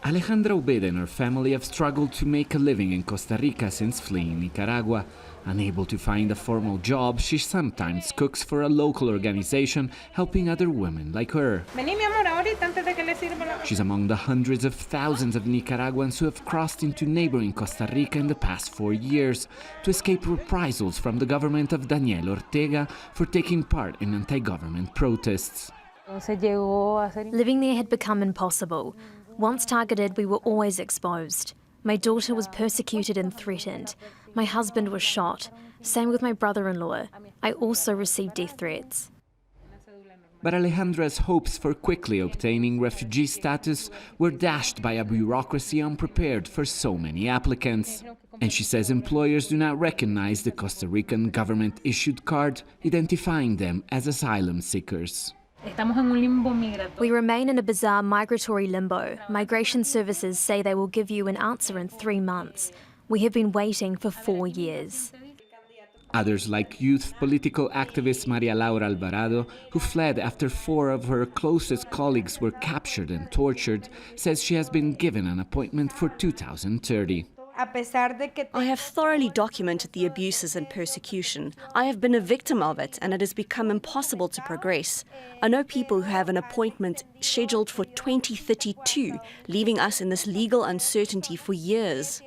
Alejandra and her family have struggled to make a living in Costa Rica since fleeing Nicaragua. Unable to find a formal job, she sometimes cooks for a local organization helping other women like her. She's among the hundreds of thousands of Nicaraguans who have crossed into neighboring Costa Rica in the past 4 years to escape reprisals from the government of Daniel Ortega for taking part in anti-government protests. Living there had become impossible. Once targeted, we were always exposed. My daughter was persecuted and threatened. My husband was shot. Same with my brother-in-law. I also received death threats. But Alejandra's hopes for quickly obtaining refugee status were dashed by a bureaucracy unprepared for so many applicants. And she says employers do not recognize the Costa Rican government-issued card, identifying them as asylum seekers. We remain in a bizarre migratory limbo. Migration services say they will give you an answer in 3 months. We have been waiting for 4 years. Others, like youth political activist Maria Laura Alvarado, who fled after 4 of her closest colleagues were captured and tortured, says she has been given an appointment for 2030. I have thoroughly documented the abuses and persecution. I have been a victim of it, and it has become impossible to progress. I know people who have an appointment scheduled for 2032, leaving us in this legal uncertainty for years.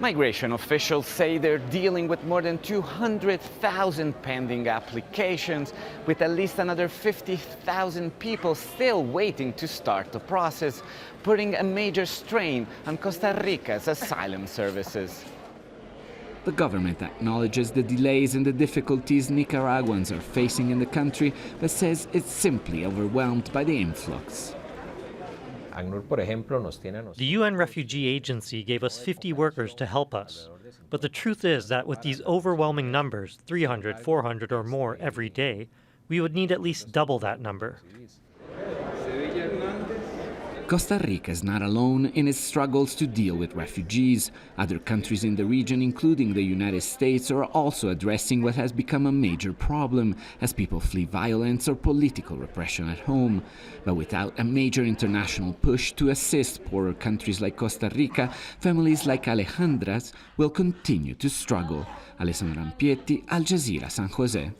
Migration officials say they're dealing with more than 200,000 pending applications, with at least another 50,000 people still waiting to start the process, putting a major strain on Costa Rica's asylum services. The government acknowledges the delays and the difficulties Nicaraguans are facing in the country, but says it's simply overwhelmed by the influx. The UN Refugee Agency gave us 50 workers to help us. But the truth is that with these overwhelming numbers, 300, 400 or more every day, we would need at least double that number. Costa Rica is not alone in its struggles to deal with refugees. Other countries in the region, including the United States, are also addressing what has become a major problem as people flee violence or political repression at home. But without a major international push to assist poorer countries like Costa Rica, families like Alejandra's will continue to struggle. Alessandro Rampietti, Al Jazeera, San José.